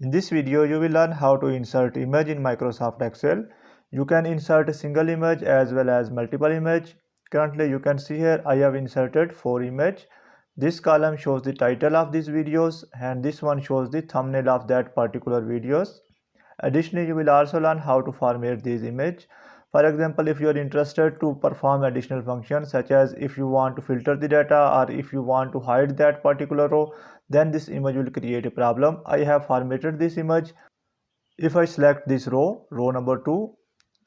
In this video, you will learn how to insert image in Microsoft Excel. You can insert a single image as well as multiple image. Currently, you can see here I have inserted 4 images. This column shows the title of these videos and this one shows the thumbnail of that particular videos. Additionally, you will also learn how to format these images. For example, if you are interested to perform additional functions such as if you want to filter the data or if you want to hide that particular row, then this image will create a problem. I have formatted this image. If I select this row number 2,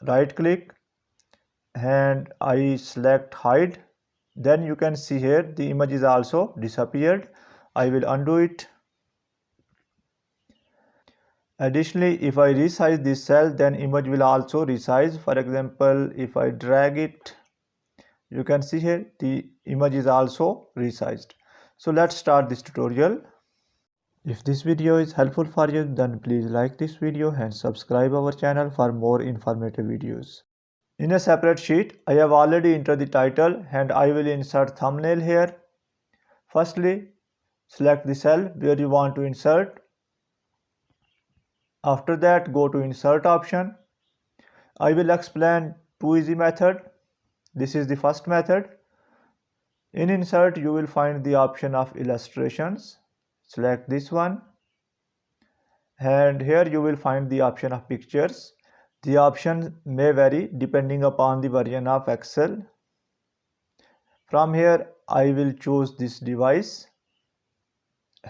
right click and I select hide, then you can see here the image is also disappeared. I will undo it. Additionally, if I resize this cell, then image will also resize. For example, if I drag it, you can see here the image is also resized. So let's start this tutorial. If this video is helpful for you, then please like this video and subscribe our channel for more informative videos. In a separate sheet, I have already entered the title and I will insert thumbnail here. Firstly, select the cell where you want to insert. After that, go to insert option. I will explain two easy methods. This is the first method. In insert, you will find the option of illustrations. Select this one. And here you will find the option of pictures. The option may vary depending upon the version of Excel. From here, I will choose this device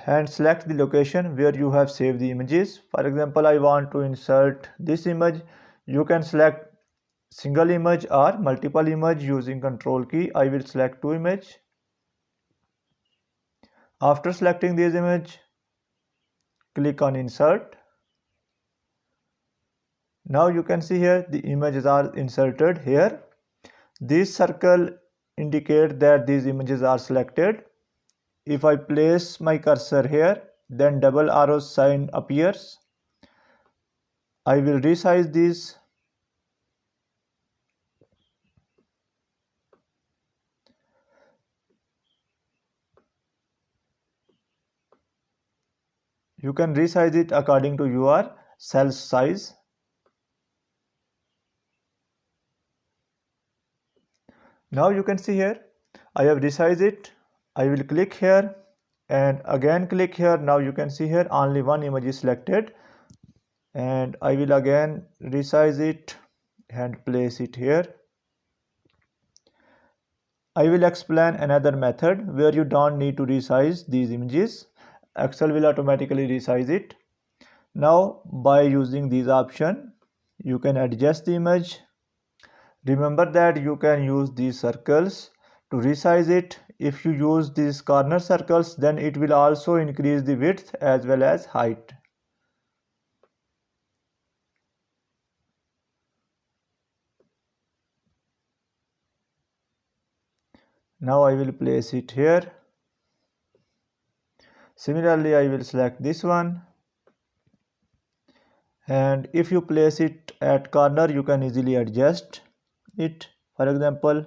and select the location where you have saved the images. For example, I want to insert this image. You can select single image or multiple image using control key. I will select 2 images. After selecting this image, click on insert. Now you can see here the images are inserted here. This circle indicate that these images are selected. If I place my cursor here, then double arrow sign appears. I will resize this. You can resize it according to your cell size. Now you can see here, I have resized it. I will click here and again click here. Now you can see here only one image is selected and I will again resize it and place it here. I will explain another method where you don't need to resize these images. Excel will automatically resize it. Now by using these options, you can adjust the image. Remember that you can use these circles to resize it. If you use these corner circles, then it will also increase the width as well as height. Now I will place it here. Similarly, I will select this one. And if you place it at corner, you can easily adjust it. For example,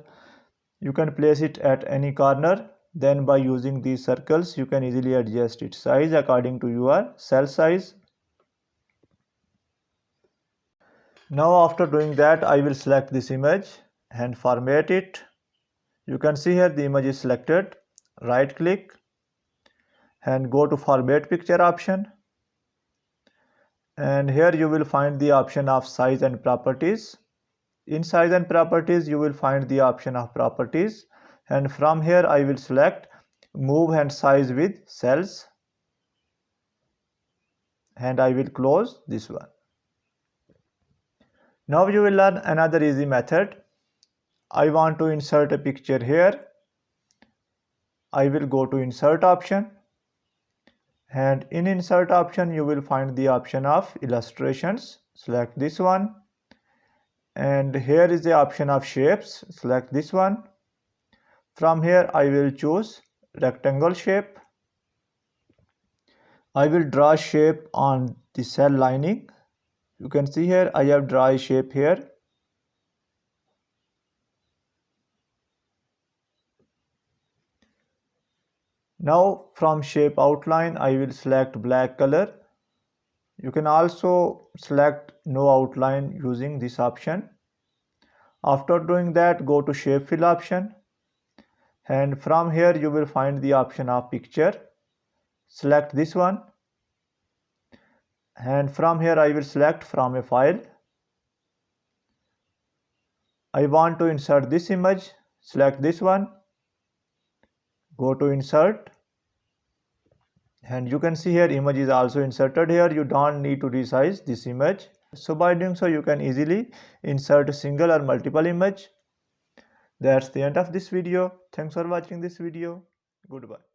you can place it at any corner. Then by using these circles, you can easily adjust its size according to your cell size. Now after doing that, I will select this image and format it. You can see here the image is selected. Right click and go to format picture option. And here you will find the option of size and properties. In size and properties, you will find the option of properties. And from here, I will select move and size with cells. And I will close this one. Now you will learn another easy method. I want to insert a picture here. I will go to insert option. And in insert option, you will find the option of illustrations. Select this one. And here is the option of shapes. Select this one. From here, I will choose rectangle shape. I will draw shape on the cell lining. You can see here, I have drawn a shape here. Now from shape outline, I will select black color. You can also select no outline using this option. After doing that, go to shape fill option, and from here you will find the option of picture. Select this one, and from here I will select from a file. I want to insert this image. Select this one, go to insert, and you can see here image is also inserted here. You don't need to resize this image. So by doing so, you can easily insert a single or multiple image. That's the end of this video. Thanks for watching this video. Goodbye.